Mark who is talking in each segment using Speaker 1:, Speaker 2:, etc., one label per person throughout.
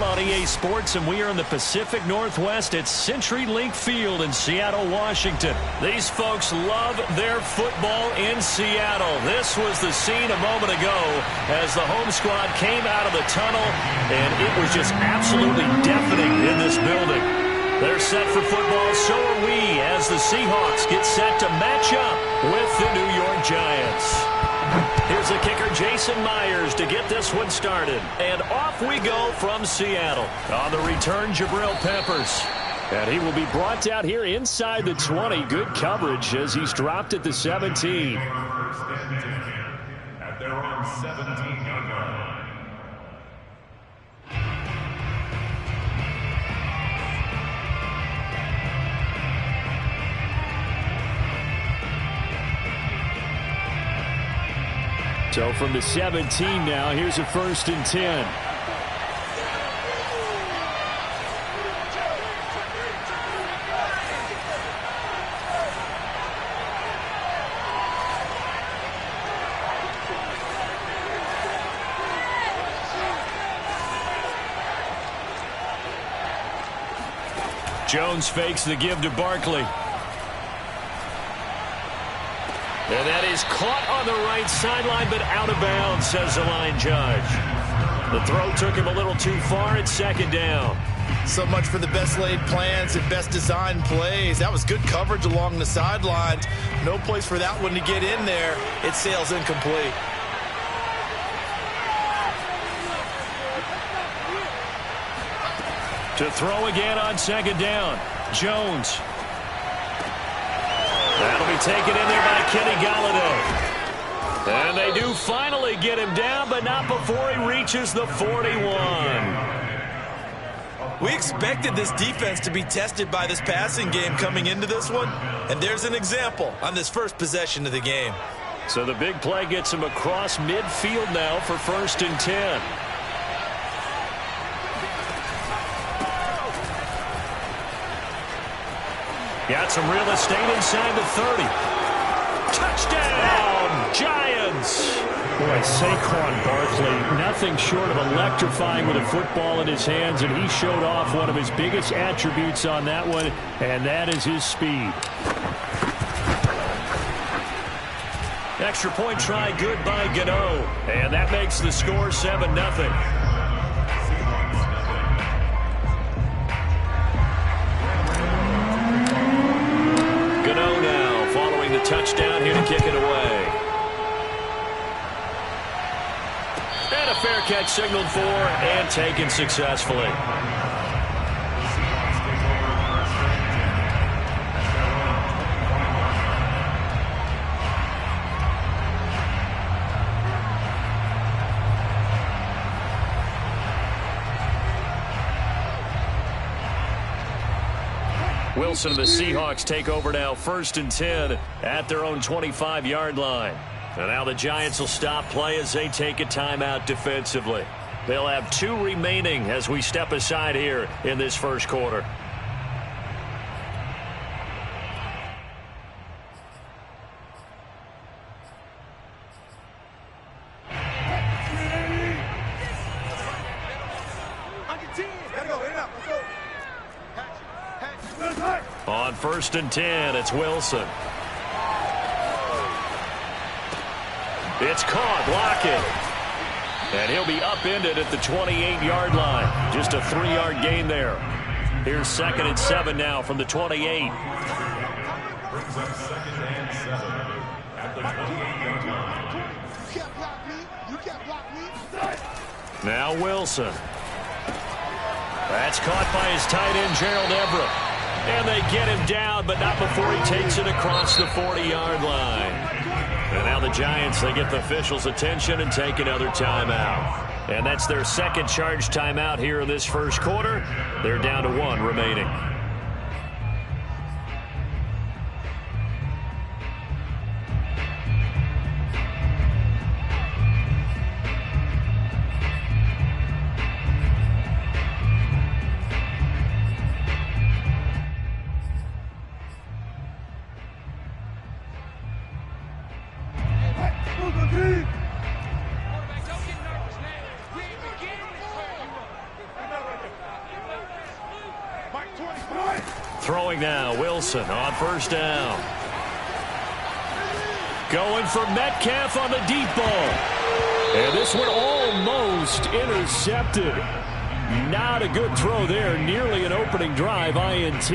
Speaker 1: On EA Sports, and we are in the Pacific Northwest at CenturyLink Field in Seattle, Washington. These folks love their football in Seattle. This was the scene a moment ago as the home squad came out of the tunnel, and it was just absolutely deafening in this building. They're set for football, so are we, as the Seahawks get set to match up with the New York Giants. Here's the kicker, Jason Myers, to get this one started. And off we go from Seattle. On the return, Jabril Peppers. And he will be brought out here inside the 20. Good coverage as he's dropped at the 17.
Speaker 2: At their own 17-yard line.
Speaker 1: So from the 17 now, here's a 1st and 10. Jones fakes the give to Barkley. And that is caught on the right sideline, but out of bounds, says the line judge. The throw took him a little too far at 2nd down.
Speaker 3: So much for the best laid plans and best designed plays. That was good coverage along the sidelines. No place for that one to get in there. It sails incomplete.
Speaker 1: To throw again on 2nd down. Jones. That'll be taken in there by Kenny Golladay. And they do finally get him down, but not before he reaches the 41.
Speaker 3: We expected this defense to be tested by this passing game coming into this one, and there's an example on this first possession of the game.
Speaker 1: So the big play gets him across midfield now for 1st and 10. Got some real estate inside the 30. Touchdown, Giants! Boy, Saquon Barkley, nothing short of electrifying with a football in his hands, and he showed off one of his biggest attributes on that one, and that is his speed. Extra point try, good by Gano, and that makes the score 7-0. Touchdown here to kick it away. And a fair catch signaled for and taken successfully. Wilson and the Seahawks take over now, 1st and 10 at their own 25-yard line. And now the Giants will stop play as they take a timeout defensively. They'll have 2 remaining as we step aside here in this first quarter. On 1st and 10, it's Wilson. It's caught, blocking. And he'll be upended at the 28-yard line. Just a 3-yard gain there. Here's 2nd and 7 now from the 28.
Speaker 2: Brings up 2nd and 7 at the 28-yard line.
Speaker 1: Now Wilson. That's caught by his tight end, Gerald Everett. And they get him down, but not before he takes it across the 40-yard line. And now the Giants, they get the officials' attention and take another timeout. And that's their 2nd charge timeout here in this first quarter. They're down to 1 remaining. Throwing now, Wilson on first down. Going for Metcalf on the deep ball. And this one almost intercepted. Not a good throw there. Nearly an opening drive INT.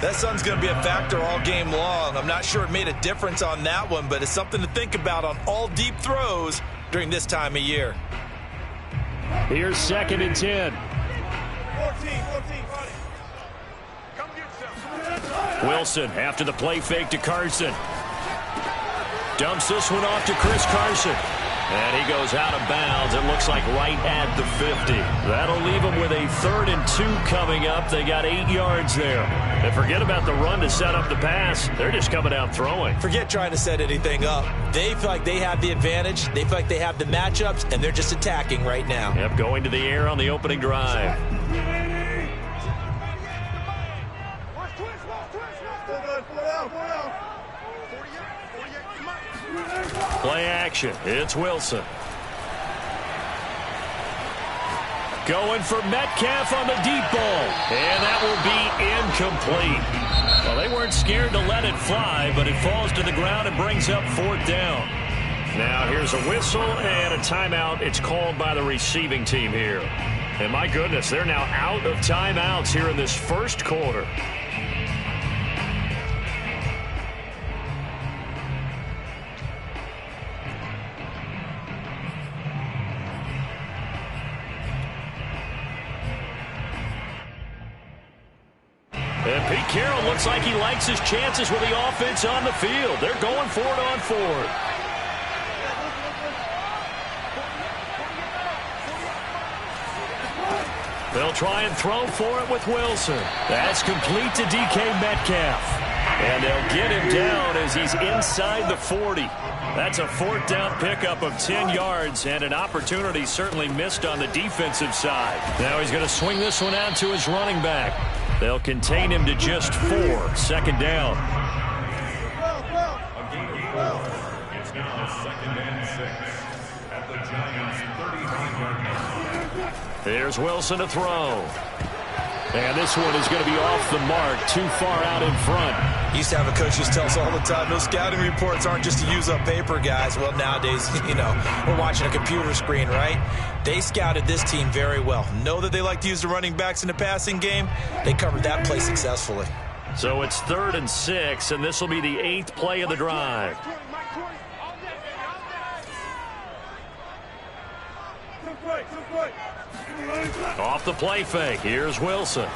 Speaker 3: That sun's going to be a factor all game long. I'm not sure it made a difference on that one, but it's something to think about on all deep throws during this time of year.
Speaker 1: Here's 2nd and 10.
Speaker 2: 14.
Speaker 1: Wilson after the play fake to Carson. Dumps this one off to Chris Carson. And he goes out of bounds. It looks like right at the 50. That'll leave them with a 3rd and 2 coming up. They got 8 yards there. And forget about the run to set up the pass. They're just coming out throwing.
Speaker 3: Forget trying to set anything up. They feel like they have the advantage. They feel like they have the matchups, and they're just attacking right now.
Speaker 1: Yep, going to the air on the opening drive. Play action. It's Wilson. Going for Metcalf on the deep ball. And that will be incomplete. Well, they weren't scared to let it fly, but it falls to the ground and brings up 4th down. Now here's a whistle and a timeout. It's called by the receiving team here. And my goodness, they're now out of timeouts here in this first quarter. And Pete Carroll looks like he likes his chances with the offense on the field. They're going for it on 4th. They'll try and throw for it with Wilson. That's complete to DK Metcalf. And they'll get him down as he's inside the 40. That's a 4th down pickup of 10 yards and an opportunity certainly missed on the defensive side. Now he's going to swing this one out to his running back. They'll contain him to just 4. 2nd down.
Speaker 2: It's now 2nd and 6 at the Giants' 39-yard line.
Speaker 1: There's Wilson to throw. And this one is going to be off the mark, too far out in front.
Speaker 3: Used to have a coach who tells us all the time, those scouting reports aren't just to use up paper, guys. Well, nowadays, we're watching a computer screen, right? They scouted this team very well. Know that they like to use the running backs in the passing game. They covered that play successfully.
Speaker 1: So it's 3rd and 6, and this will be the 8th play of the drive. Off the play fake. Here's Wilson.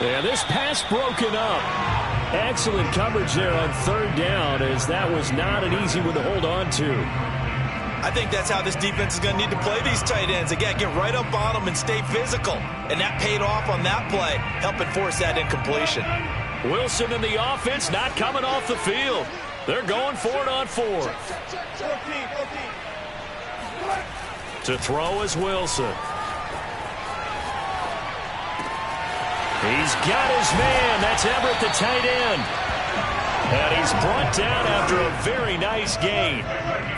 Speaker 1: And this pass broken up. Excellent coverage there on 3rd down, as that was not an easy one to hold on to.
Speaker 3: I think that's how this defense is going to need to play these tight ends. Again, get right up on them and stay physical. And that paid off on that play, helping force that incompletion.
Speaker 1: Wilson and the offense not coming off the field. They're going for it on 4th. To throw is Wilson. He's got his man. That's Everett, the tight end. And he's brought down after a very nice gain.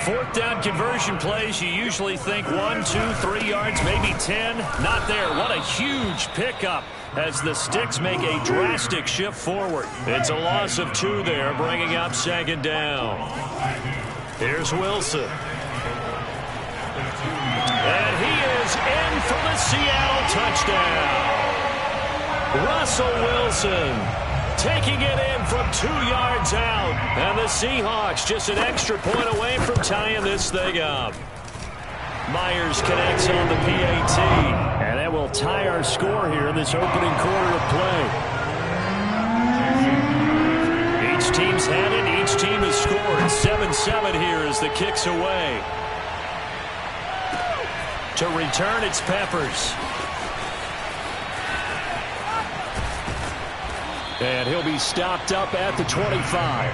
Speaker 1: 4th down conversion plays, you usually think 1, 2, 3 yards, maybe 10. Not there. What a huge pickup as the Sticks make a drastic shift forward. It's a loss of 2 there, bringing up 2nd down. Here's Wilson. And he is in for the Seattle touchdown. Russell Wilson taking it in from 2 yards out. And the Seahawks just an extra point away from tying this thing up. Myers connects on the PAT. And that will tie our score here in this opening quarter of play. Each team's had it. Each team has scored. 7-7 here as the kick's away. To return, it's Peppers. And he'll be stopped up at the 25.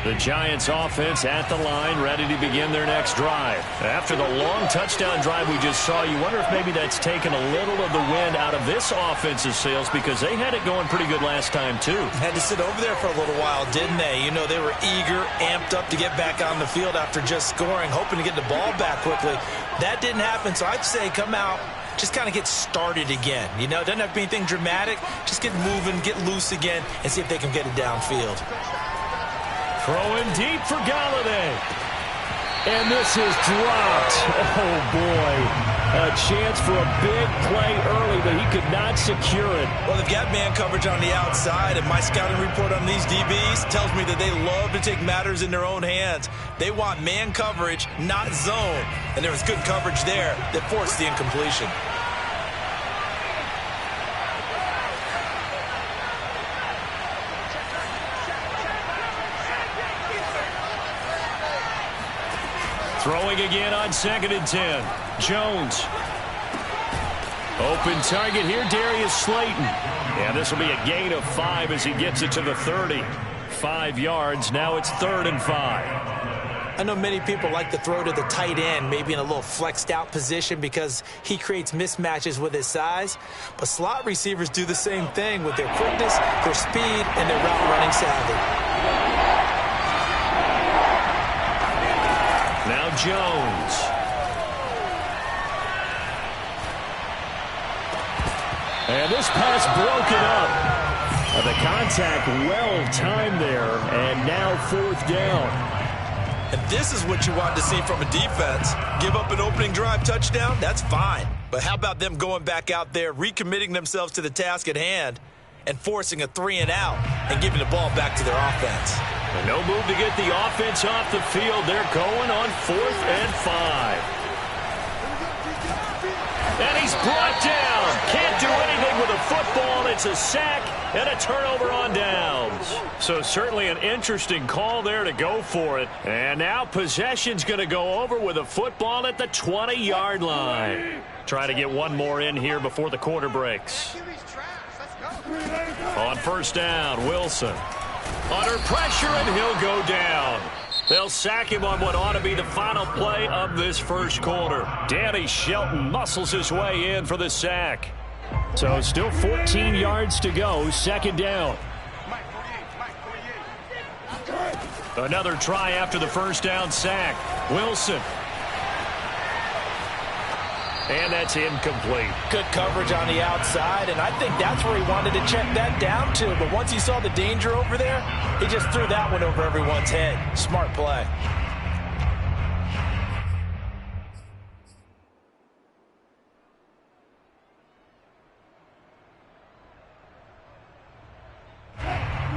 Speaker 1: The Giants offense at the line, ready to begin their next drive. After the long touchdown drive we just saw, you wonder if maybe that's taken a little of the wind out of this offense's sails, because they had it going pretty good last time too.
Speaker 3: Had to sit over there for a little while, didn't they? You know, they were eager, amped up to get back on the field after just scoring, hoping to get the ball back quickly. That didn't happen, so I'd say come out, just kind of get started again. You know, it doesn't have to be anything dramatic. Just get moving, get loose again, and see if they can get it downfield.
Speaker 1: Throwing deep for Galladay. And this is dropped. Oh, boy. A chance for a big play early, but he could not secure it.
Speaker 3: Well, they've got man coverage on the outside, and my scouting report on these DBs tells me that they love to take matters in their own hands. They want man coverage, not zone. And there was good coverage there that forced the incompletion.
Speaker 1: Throwing again on 2nd and 10. Jones. Open target here, Darius Slayton. Yeah, this will be a gain of 5 as he gets it to the 30. 5 yards. Now it's 3rd and 5.
Speaker 3: I know many people like to throw to the tight end, maybe in a little flexed out position because he creates mismatches with his size. But slot receivers do the same thing with their quickness, their speed, and their route running savvy.
Speaker 1: Now Jones. And this pass broken up. The contact well timed there, and now 4th down.
Speaker 3: And this is what you want to see from a defense. Give up an opening drive touchdown, that's fine. But how about them going back out there, recommitting themselves to the task at hand, and forcing a 3-and-out and giving the ball back to their offense.
Speaker 1: No move to get the offense off the field. They're going on 4th and 5. And he's brought down. Can't do anything with a football. It's a sack and a turnover on downs. So certainly an interesting call there to go for it. And now possession's going to go over with a football at the 20-yard line. Try to get one more in here before the quarter breaks. On 1st down, Wilson. Under pressure, and he'll go down. They'll sack him on what ought to be the final play of this first quarter. Danny Shelton muscles his way in for the sack. So still 14 yards to go, 2nd down. Another try after the 1st down sack. Wilson. And that's incomplete.
Speaker 3: Good coverage on the outside, and I think that's where he wanted to check that down to. But once he saw the danger over there, he just threw that one over everyone's head. Smart play.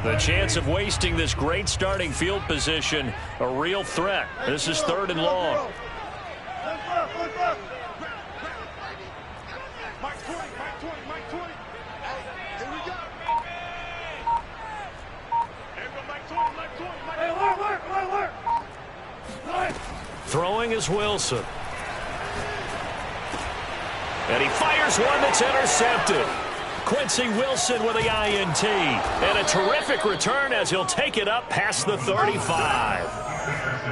Speaker 1: The chance of wasting this great starting field position, a real threat. This is 3rd and long. Throwing is Wilson. And he fires one that's intercepted. Quincy Wilson with the INT. And a terrific return as he'll take it up past the 35.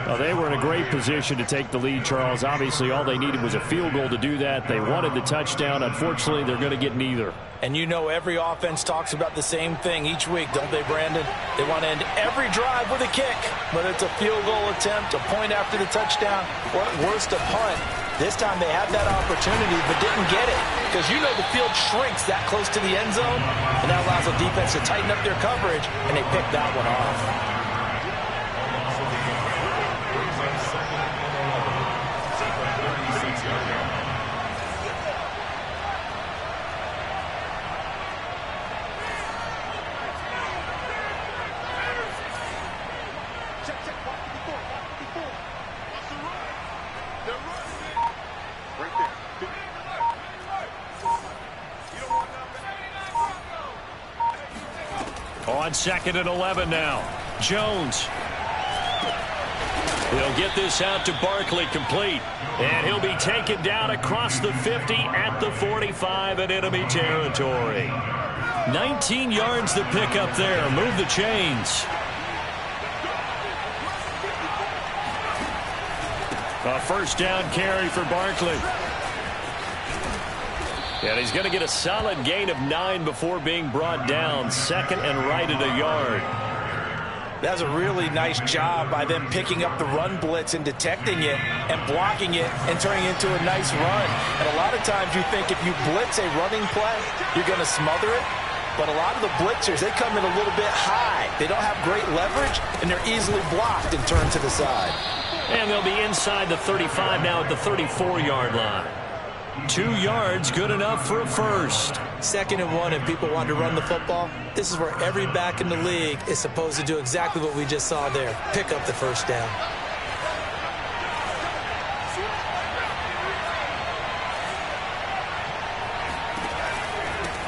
Speaker 1: Well, they were in a great position to take the lead, Charles. Obviously, all they needed was a field goal to do that. They wanted the touchdown. Unfortunately, they're going to get neither.
Speaker 3: And you know every offense talks about the same thing each week, don't they, Brandon? They want to end every drive with a kick, whether it's a field goal attempt, a point after the touchdown, or at worst, a punt. This time they had that opportunity but didn't get it because you know the field shrinks that close to the end zone, and that allows the defense to tighten up their coverage, and they picked that one off.
Speaker 1: On 2nd and 11 now. Jones. He'll get this out to Barkley, complete. And he'll be taken down across the 50 at the 45 in enemy territory. 19 yards to pick up there. Move the chains. A first down carry for Barkley. And he's going to get a solid gain of 9 before being brought down. Second and right at a yard.
Speaker 3: That was a really nice job by them picking up the run blitz and detecting it and blocking it and turning it into a nice run. And a lot of times you think if you blitz a running play, you're going to smother it. But a lot of the blitzers, they come in a little bit high. They don't have great leverage, and they're easily blocked and turned to the side.
Speaker 1: And they'll be inside the 35 now at the 34-yard line. 2 yards, good enough for a first.
Speaker 3: 2nd and 1, and people want to run the football. This is where every back in the league is supposed to do exactly what we just saw there. Pick up the first down.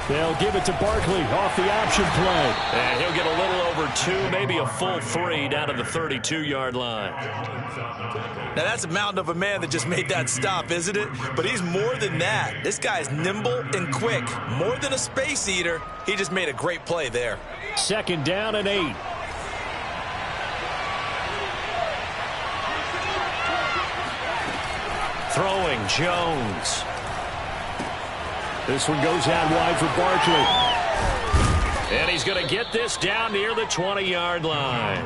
Speaker 1: They'll give it to Barkley off the option play. And he'll get a little over 2, maybe a full 3 down to the 32-yard line.
Speaker 3: Now, that's a mountain of a man that just made that stop, isn't it? But he's more than that. This guy's nimble and quick. More than a space eater. He just made a great play there.
Speaker 1: 2nd down and 8. Throwing, Jones. This one goes out wide for Barkley. And he's going to get this down near the 20-yard line.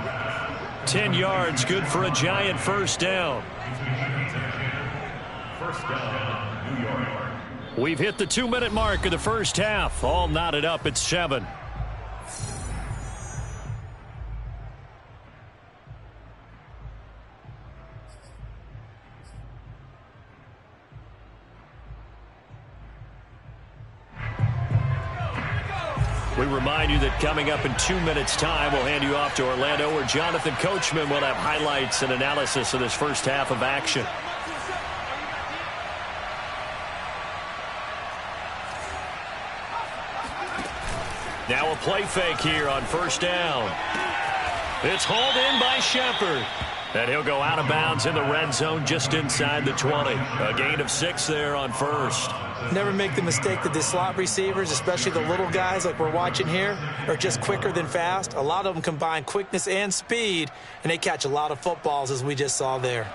Speaker 1: 10 yards, good for a Giant first down.
Speaker 2: First down, New York.
Speaker 1: We've hit the 2-minute mark of the first half. All knotted up at 7. We remind you that coming up in 2 minutes' time, we'll hand you off to Orlando, where Jonathan Coachman will have highlights and analysis of this first half of action. Now a play fake here on first down. It's hauled in by Shepard. And he'll go out of bounds in the red zone just inside the 20. A gain of 6 there on first.
Speaker 3: Never make the mistake that the slot receivers, especially the little guys like we're watching here, are just quicker than fast. A lot of them combine quickness and speed, and they catch a lot of footballs, as we just saw there.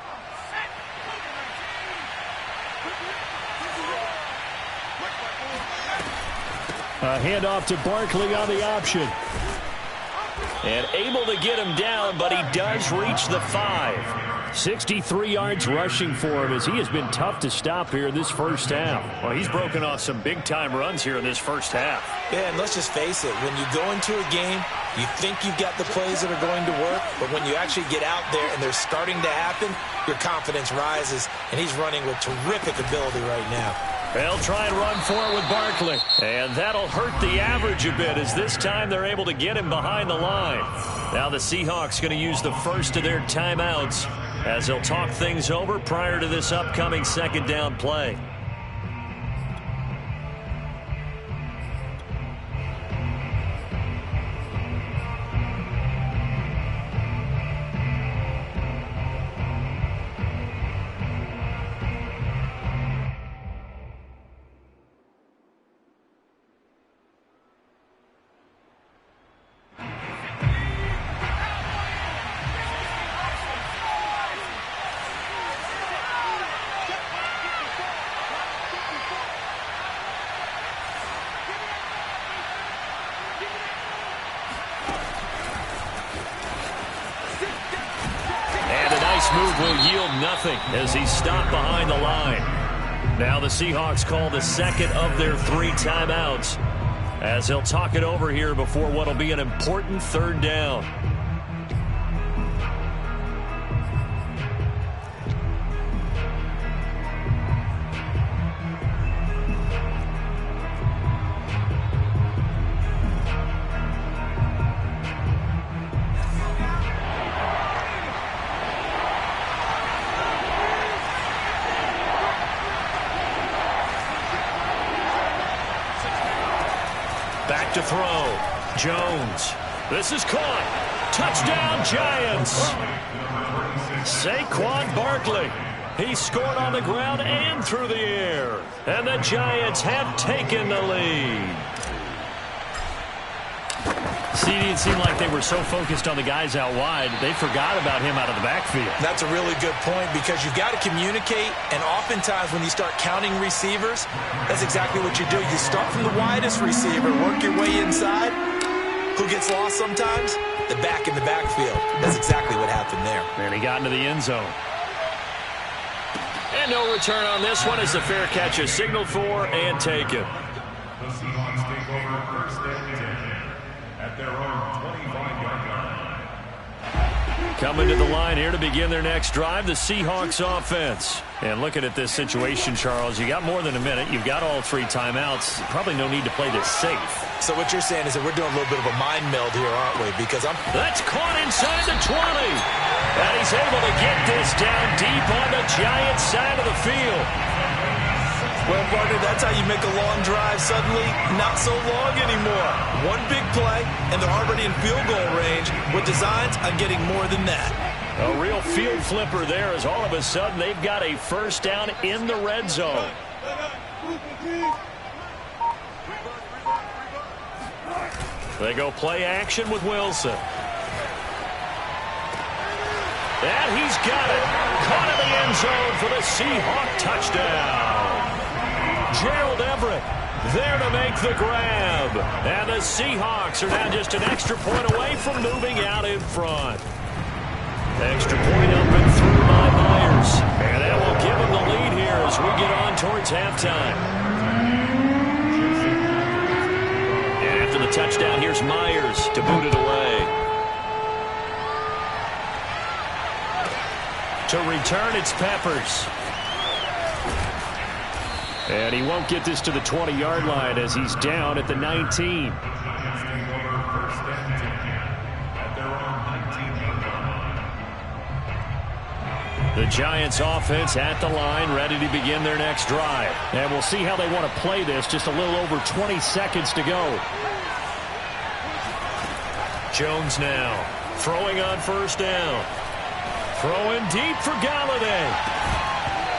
Speaker 1: A handoff to Barkley on the option. And able to get him down, but he does reach the 5. 63 yards rushing for him, as he has been tough to stop here in this first half. Well, he's broken off some big-time runs here in this first half.
Speaker 3: Yeah, and let's just face it. When you go into a game, you think you've got the plays that are going to work, but when you actually get out there and they're starting to happen, your confidence rises, and he's running with terrific ability right now.
Speaker 1: They'll try and run for it with Barkley. And that'll hurt the average a bit, as this time they're able to get him behind the line. Now the Seahawks going to use the first of their timeouts as they'll talk things over prior to this upcoming 2nd down play. Move will yield nothing as he's stopped behind the line. Now the Seahawks call the second of their 3 timeouts as they'll talk it over here before what will be an important 3rd down. Back to throw. Jones. This is caught. Touchdown, Giants. Saquon Barkley. He scored on the ground and through the air. And the Giants have taken the lead. See, it seemed like they were so focused on the guys out wide, they forgot about him out of the backfield.
Speaker 3: That's a really good point because you've got to communicate, and oftentimes when you start counting receivers, that's exactly what you do. You start from the widest receiver, work your way inside. Who gets lost sometimes? The back in the backfield. That's exactly what happened there.
Speaker 1: And he got into the end zone. And no return on this one as the fair catch is signaled for and taken.
Speaker 2: The Seahawks take over first and 10 at their own 25-yard line.
Speaker 1: Coming to the line here to begin their next drive, the Seahawks offense. And looking at this situation, Charles, you got more than a minute. You've got all 3 timeouts. Probably no need to play this safe.
Speaker 3: So what you're saying is that we're doing a little bit of a mind meld here, aren't we? Because
Speaker 1: That's caught inside the 20. And he's able to get this down deep on the Giants side of the field.
Speaker 3: Well, partner, that's how you make a long drive suddenly not so long anymore. One big play, and they're already in field goal range with designs on getting more than that.
Speaker 1: A real field flipper there as all of a sudden they've got a first down in the red zone. They go play action with Wilson. And he's got it. Caught in the end zone for the Seahawk touchdown. Gerald Everett there to make the grab. And the Seahawks are now just an extra point away from moving out in front. Extra point up and through by Myers. And that will give them the lead here as we get on towards halftime. And after the touchdown, here's Myers to boot it away. To return, it's Peppers. And he won't get this to the 20-yard line as he's down at the 19. The Giants offense at the line, ready to begin their next drive. And we'll see how they want to play this. Just a little over 20 seconds to go. Jones now throwing on first down. Throwing deep for Galladay.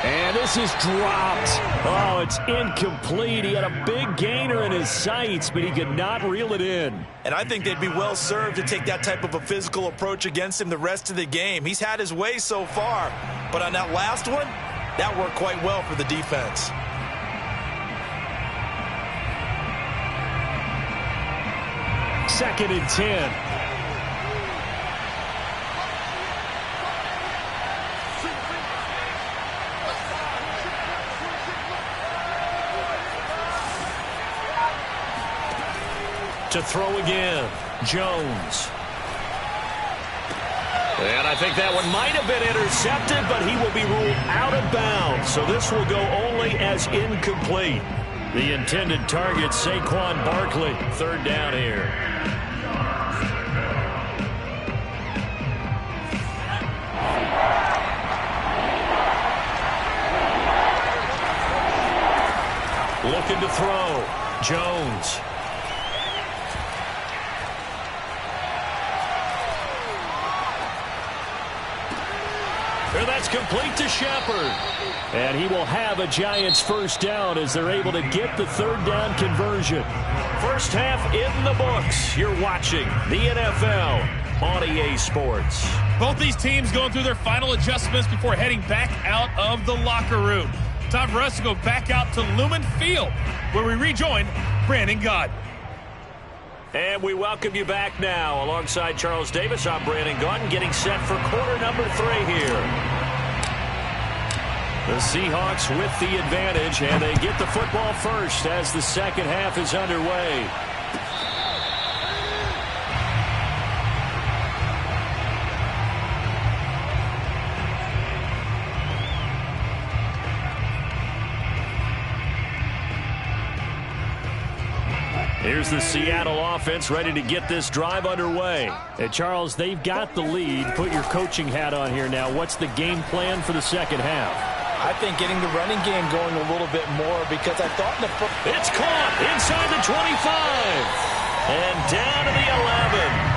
Speaker 1: And this is dropped. Oh, it's incomplete. He had a big gainer in his sights, but he could not reel it in.
Speaker 3: And I think they'd be well served to take that type of a physical approach against him the rest of the game. He's had his way so far, but on that last one, that worked quite well for the defense.
Speaker 1: Second and 10. To throw again, Jones. And I think that one might have been intercepted, but he will be ruled out of bounds. So this will go only as incomplete. The intended target, Saquon Barkley. Third down here. Looking to throw, Jones. And that's complete to Shepard. And he will have a Giants first down as they're able to get the third down conversion. First half in the books. You're watching the NFL on EA Sports.
Speaker 4: Both these teams going through their final adjustments before heading back out of the locker room. Time for us to go back out to Lumen Field, where we rejoin Brandon Gott.
Speaker 1: And we welcome you back now. Alongside Charles Davis, I'm Brandon Gott, getting set for quarter number 3 here. The Seahawks with the advantage, and they get the football first as the second half is underway. Here's the Seattle offense ready to get this drive underway. And Charles, they've got the lead. Put your coaching hat on here now. What's the game plan for the second half?
Speaker 3: I think getting the running game going a little bit more because I thought in the
Speaker 1: It's caught inside the 25 and down to the 11.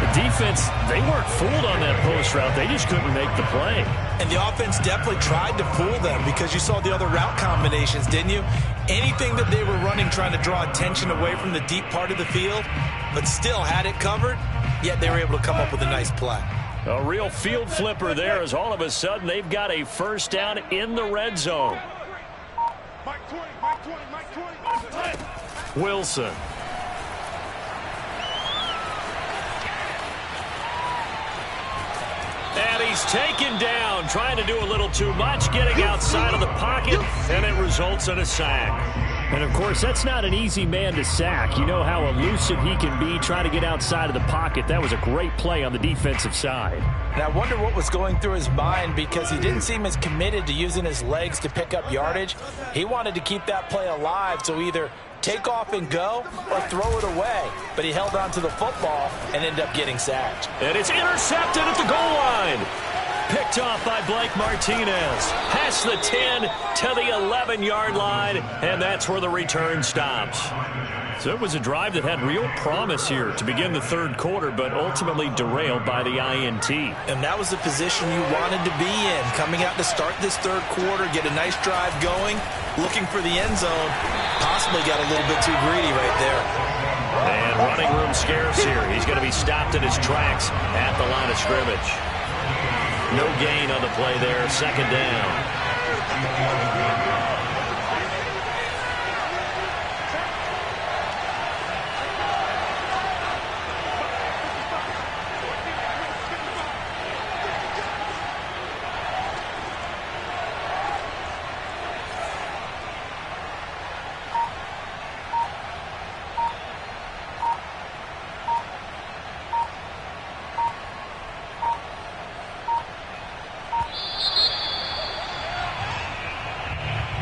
Speaker 1: The defense, they weren't fooled on that post route. They just couldn't make the play.
Speaker 3: And the offense definitely tried to fool them because you saw the other route combinations, didn't you? Anything that they were running trying to draw attention away from the deep part of the field, but still had it covered, yet they were able to come up with a nice play.
Speaker 1: A real field flipper there as all of a sudden they've got a first down in the red zone. Wilson. And he's taken down, trying to do a little too much, getting outside of the pocket, and it results in a sack. And, of course, that's not an easy man to sack. You know how elusive he can be trying to get outside of the pocket. That was a great play on the defensive side.
Speaker 3: And I wonder what was going through his mind, because he didn't seem as committed to using his legs to pick up yardage. He wanted to keep that play alive, so either take off and go or throw it away. But he held on to the football and ended up getting sacked.
Speaker 1: And it's intercepted at the goal line. Picked off by Blake Martinez. Past the 10 to the 11-yard line, and that's where the return stops. So it was a drive that had real promise here to begin the third quarter, but ultimately derailed by the INT.
Speaker 3: And that was the position you wanted to be in, coming out to start this third quarter, get a nice drive going, looking for the end zone. Possibly got a little bit too greedy right there.
Speaker 1: And running room scarce here. He's going to be stopped in his tracks at the line of scrimmage. No gain on the play there, second down.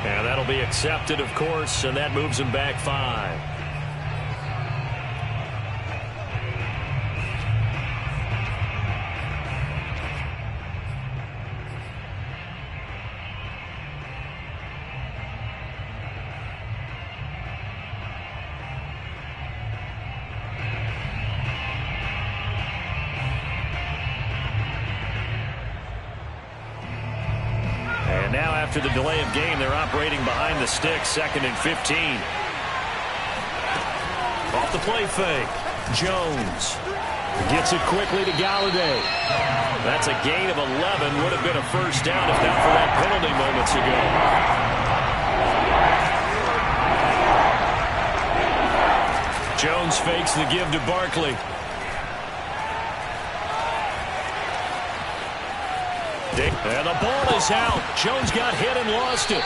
Speaker 1: And that'll be accepted, of course, and that moves him back 5. Now after the delay of game, they're operating behind the sticks, 2nd and 15. Off the play fake. Jones gets it quickly to Galladay. That's a gain of 11. Would have been a first down if not for that penalty moments ago. Jones fakes the give to Barkley. And the ball is out. Jones got hit and lost it.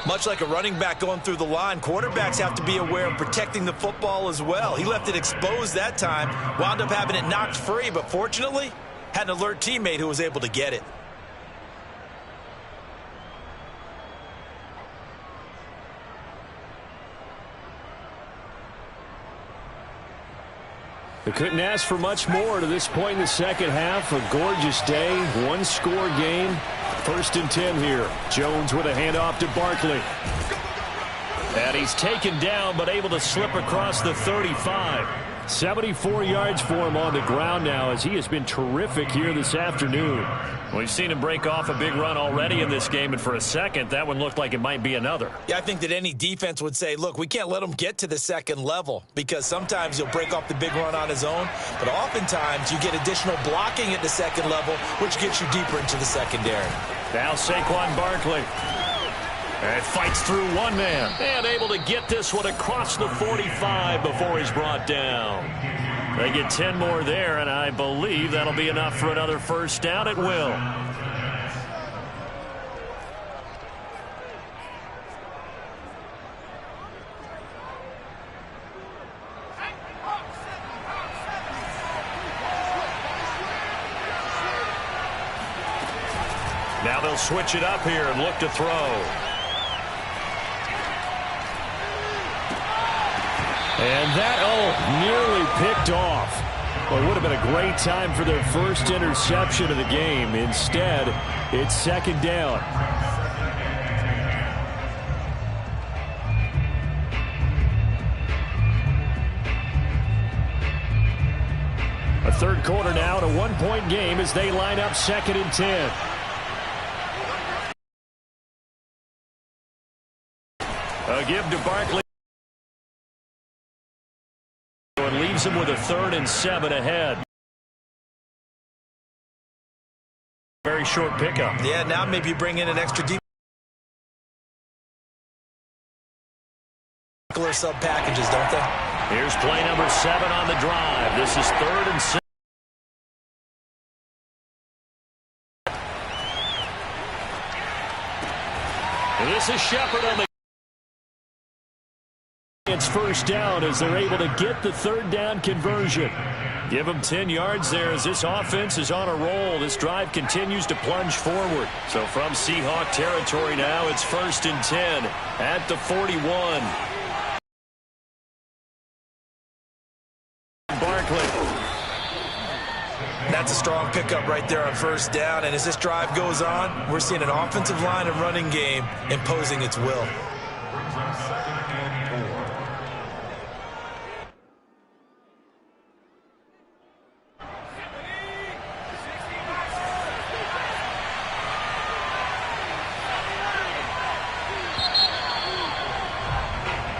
Speaker 3: Much like a running back going through the line, quarterbacks have to be aware of protecting the football as well. He left it exposed that time, wound up having it knocked free, but fortunately, had an alert teammate who was able to get it.
Speaker 1: They couldn't ask for much more to this point in the second half. A gorgeous day, one-score game. 1st and 10 here. Jones with a handoff to Barkley. And he's taken down, but able to slip across the 35. 74 yards for him on the ground now, as he has been terrific here this afternoon. We've seen him break off a big run already in this game, and for a second, that one looked like it might be another.
Speaker 3: Yeah, I think that any defense would say, look, we can't let him get to the second level, because sometimes he'll break off the big run on his own, but oftentimes you get additional blocking at the second level, which gets you deeper into the secondary.
Speaker 1: Now Saquon Barkley. And fights through one man. And able to get this one across the 45 before he's brought down. They get 10 more there, and I believe that'll be enough for another first down. It will. Now they'll switch it up here and look to throw. And that, nearly picked off. Well, it would have been a great time for their first interception of the game. Instead, it's second down. A third quarter now, and a one-point game as they line up 2nd and 10. A give to Barkley. them with a 3rd and 7 ahead. Very short pickup.
Speaker 3: Yeah, now maybe you bring in an extra deep. Sub packages, don't they?
Speaker 1: Here's play number 7 on the drive. This is 3rd and 6. And this is Shepard on the. It's first down as they're able to get the 3rd down conversion. Give them 10 yards there as this offense is on a roll. This drive continues to plunge forward. So from Seahawk territory now, it's 1st and 10 at the 41. Barkley.
Speaker 3: That's a strong pickup right there on 1st down. And as this drive goes on, we're seeing an offensive line and running game imposing its will.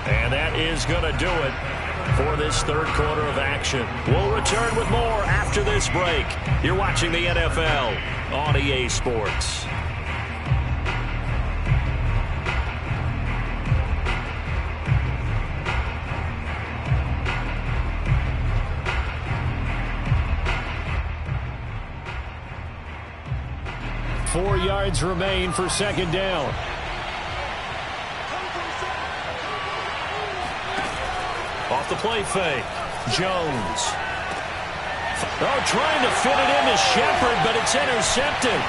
Speaker 1: And that is going to do it for this 3rd quarter of action. We'll return with more after this break. You're watching the NFL on EA Sports. Four yards remain for 2nd down. Off the play fake. Jones. Oh, trying to fit it into Shepard, but it's intercepted.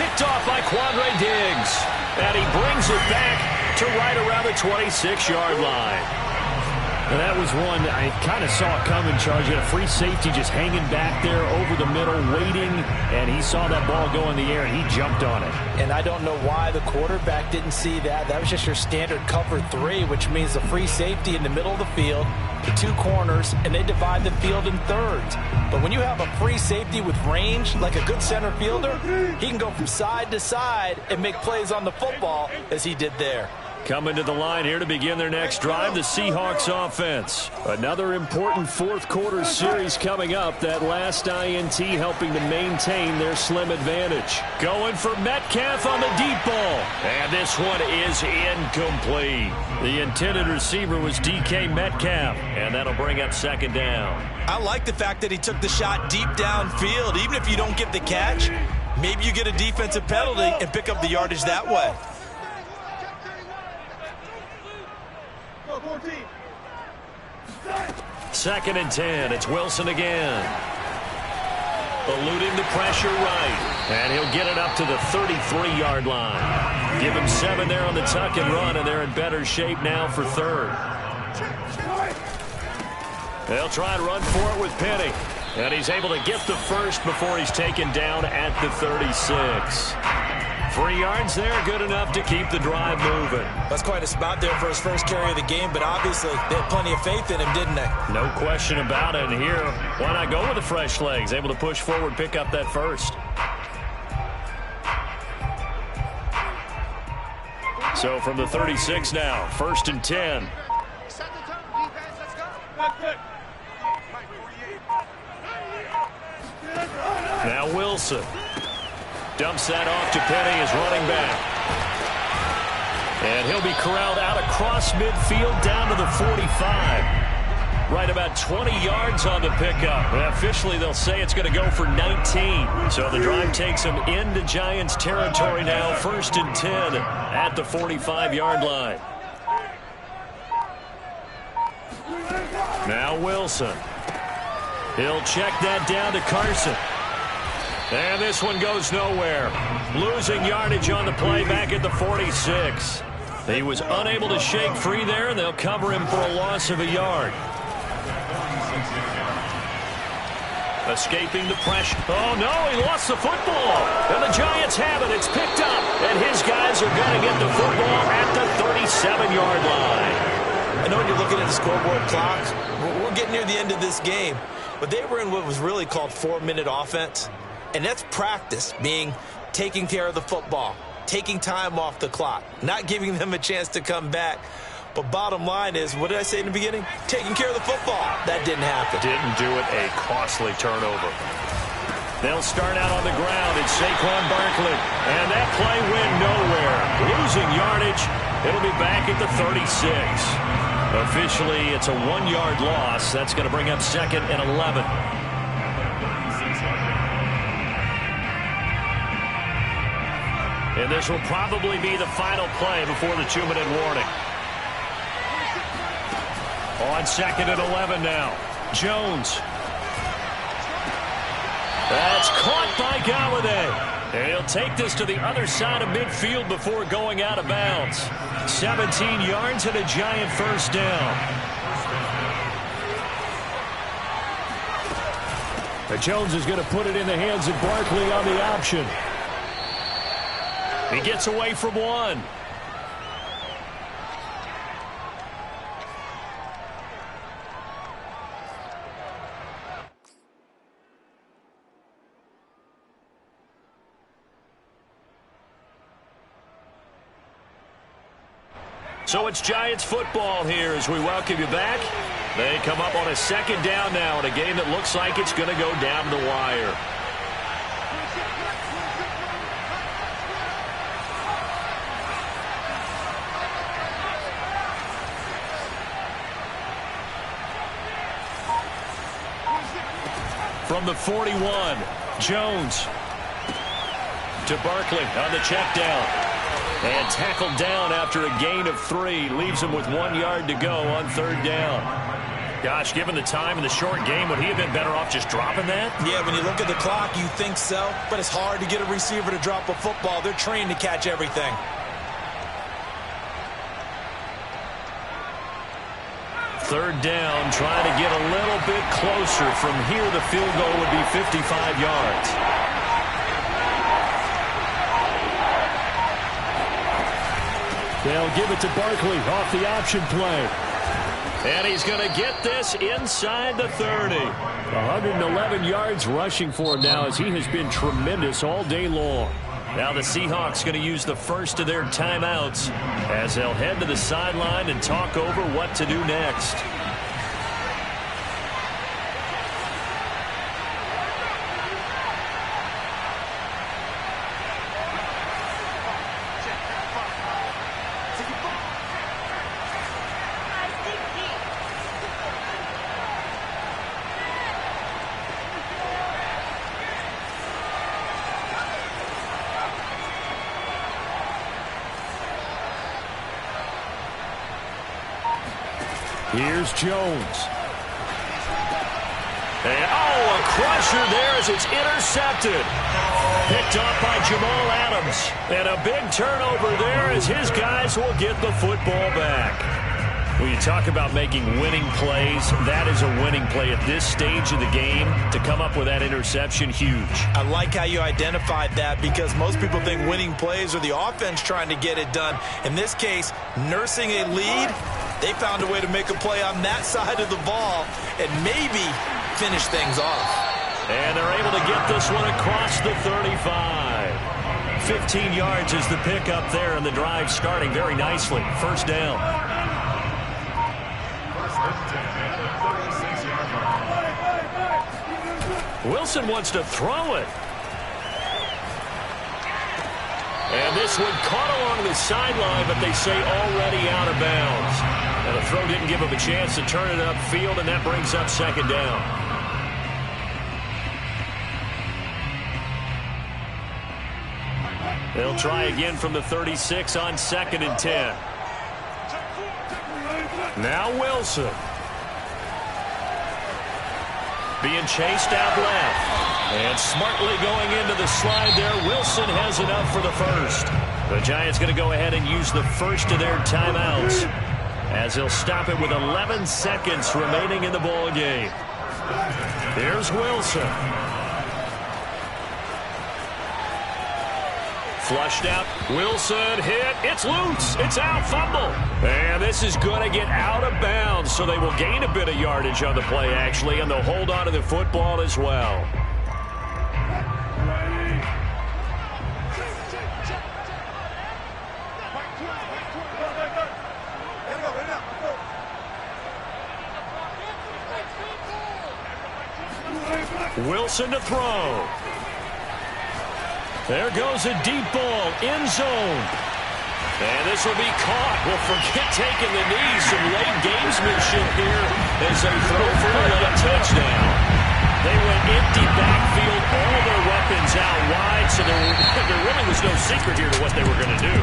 Speaker 1: Picked off by Quandre Diggs. And he brings it back to right around the 26-yard line. And that was one I kind of saw it coming, Charge. He had a free safety just hanging back there over the middle, waiting, and he saw that ball go in the air, and he jumped on it.
Speaker 5: And I don't know why the quarterback didn't see that. That was just your standard cover 3, which means the free safety in the middle of the field, the 2 corners, and they divide the field in thirds. But when you have a free safety with range, like a good center fielder, he can go from side to side and make plays on the football as he did there.
Speaker 1: Coming to the line here to begin their next drive, the Seahawks offense. Another important 4th quarter series coming up. That last INT helping to maintain their slim advantage. Going for Metcalf on the deep ball. And this one is incomplete. The intended receiver was DK Metcalf. And that'll bring up 2nd down.
Speaker 3: I like the fact that he took the shot deep downfield. Even if you don't get the catch, maybe you get a defensive penalty and pick up the yardage that way.
Speaker 1: 2nd and 10. It's Wilson again. Eluding the pressure right. And he'll get it up to the 33-yard line. Give him 7 there on the tuck and run, and they're in better shape now for 3rd. They'll try and run for it with Penny. And he's able to get the 1st before he's taken down at the 36. 3 yards there, good enough to keep the drive moving.
Speaker 3: That's quite a spot there for his first carry of the game, but obviously they had plenty of faith in him, didn't they? No
Speaker 1: question about it. And here, why not go with the fresh legs? Able to push forward, pick up that 1st. So from the 36 now, 1st and 10. Now Wilson. Dumps that off to Penny as running back. And he'll be corralled out across midfield down to the 45. Right about 20 yards on the pickup. And officially, they'll say it's going to go for 19. So the drive takes them into Giants territory now. 1st and 10 at the 45-yard line. Now Wilson. He'll check that down to Carson. And this one goes nowhere. Losing yardage on the play back at the 46. He was unable to shake free there, and they'll cover him for a loss of a yard. Escaping the pressure. Oh, no, he lost the football. And the Giants have it. It's picked up. And his guys are going to get the football at the 37-yard line.
Speaker 3: I know when you're looking at the scoreboard clock, we're getting near the end of this game. But they were in what was really called 4-minute offense. And that's practice, being taking care of the football, taking time off the clock, not giving them a chance to come back. But bottom line is, what did I say in the beginning? Taking care of the football. That didn't happen.
Speaker 1: Didn't do it. A costly turnover. They'll start out on the ground. It's Saquon Barkley. And that play went nowhere. Losing yardage. It'll be back at the 36. Officially, it's a 1-yard loss. That's going to bring up 2nd and 11. And this will probably be the final play before the 2-minute warning. On 2nd and 11 now. Jones. That's caught by Galladay. And he'll take this to the other side of midfield before going out of bounds. 17 yards and a giant first down. Jones is going to put it in the hands of Barkley on the option. He gets away from one. So it's Giants football here as we welcome you back. They come up on a 2nd down now in a game that looks like it's going to go down the wire. From the 41, Jones to Barkley on the check down. And tackled down after a gain of 3. Leaves him with 1 yard to go on 3rd down. Gosh, given the time in the short game, would he have been better off just dropping that?
Speaker 3: Yeah, when you look at the clock, you think so. But it's hard to get a receiver to drop a football. They're trained to catch everything.
Speaker 1: Third down, trying to get a little bit closer. From here, the field goal would be 55 yards. They'll give it to Barkley off the option play. And he's going to get this inside the 30. 111 yards rushing for him now as he has been tremendous all day long. Now the Seahawks going to use the first of their timeouts as they'll head to the sideline and talk over what to do next. Here's Jones. And, a crusher there as it's intercepted. Picked off by Jamal Adams. And a big turnover there as his guys will get the football back. When you talk about making winning plays, that is a winning play at this stage of the game. To come up with that interception, huge. I like how you identified that because most people think winning plays are the offense trying to get it done. In this case, nursing a lead, they found a way to make a play on that side of the ball and maybe finish things off. And they're able to get this one across the 35. 15 yards is the pickup there, and the drive starting very nicely. First down. Wilson wants to throw it. And this one caught along the sideline, but they say already out of bounds. And the throw didn't give him a chance to turn it upfield, and that brings up 2nd down. They'll try again from the 36 on 2nd and 10. Now Wilson. Being chased out left. And smartly going into the slide there. Wilson has enough for the first. The Giants going to go ahead and use the first of their timeouts as they'll stop it with 11 seconds remaining in the ball game. Here's Wilson. Flushed out. Wilson hit. It's loose. It's out. Fumble. And this is going to get out of bounds, so they will gain a bit of yardage on the play, actually, and they'll hold on to the football as well. Wilson to throw. There goes a deep ball, end zone. And this will be caught. Well, forget taking the knee. Some late gamesmanship here as they throw for a late touchdown. They went empty backfield, all their weapons out wide, so there really was no secret here to what they were going to do.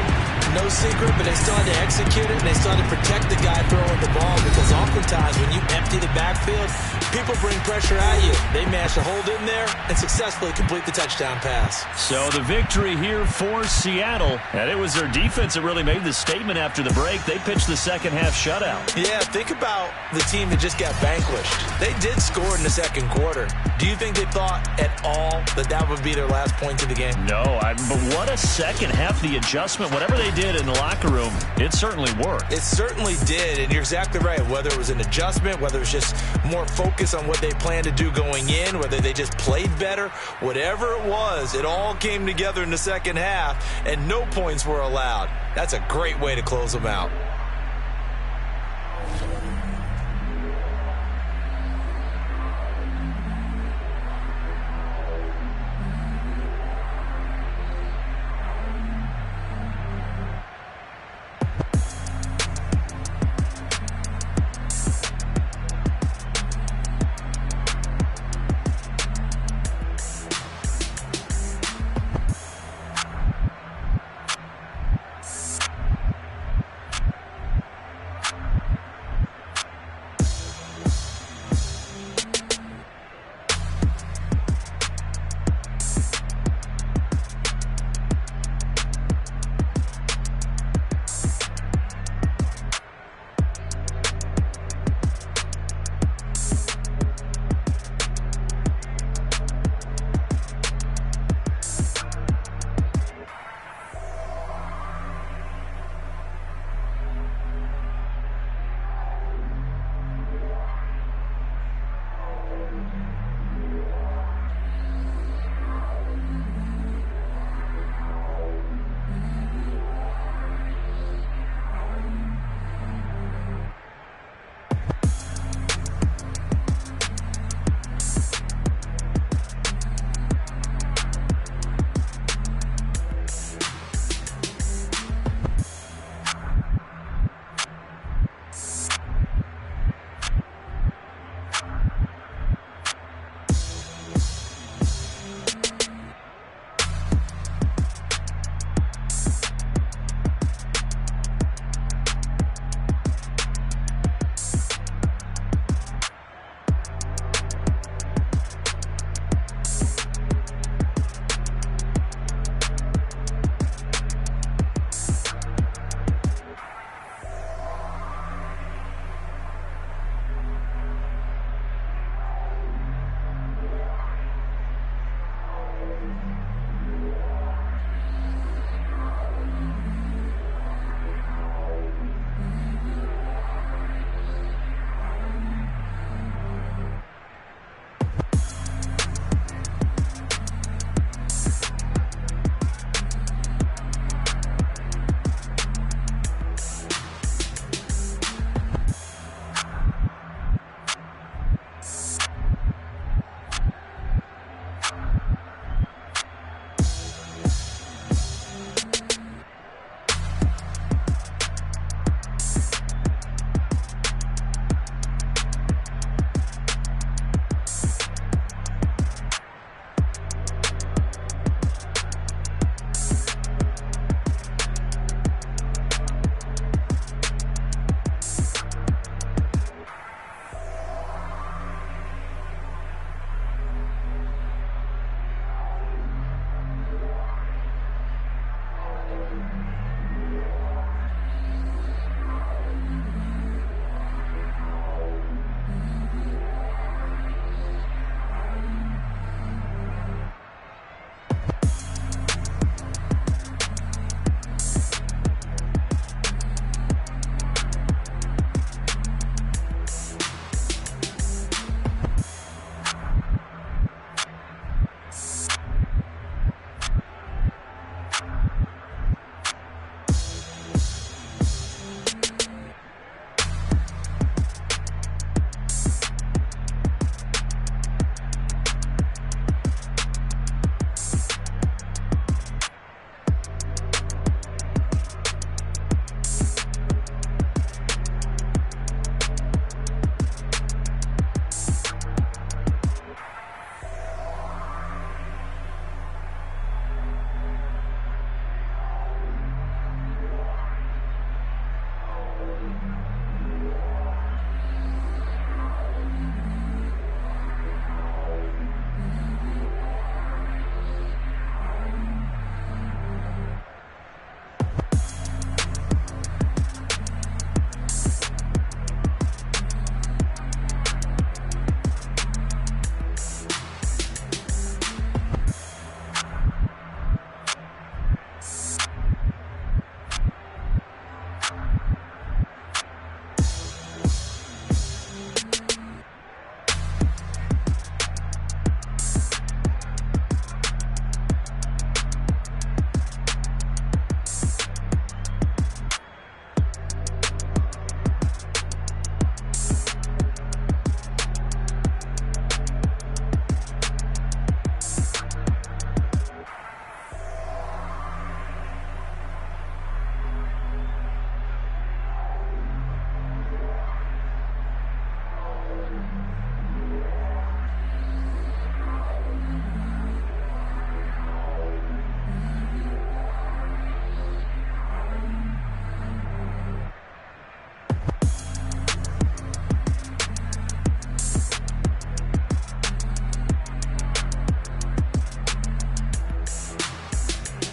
Speaker 3: No secret, but they still had to execute it, and they still had to protect the guy throwing the ball, because oftentimes when you empty the backfield, people bring pressure at you. They managed to hold in there and successfully complete the touchdown pass.
Speaker 1: So the victory here for Seattle, and it was their defense that really made the statement after the break. They pitched the second half shutout.
Speaker 3: Yeah, think about the team that just got vanquished. They did score in the second quarter. Do you think they thought at all that that would be their last point of the game?
Speaker 1: No, but what a second half, the adjustment, whatever they did in the locker room, it certainly worked.
Speaker 3: It certainly did, and you're exactly right. Whether it was an adjustment, whether it was just more focus on what they planned to do going in, whether they just played better, whatever it was, it all came together in the second half, and no points were allowed. That's a great way to close them out.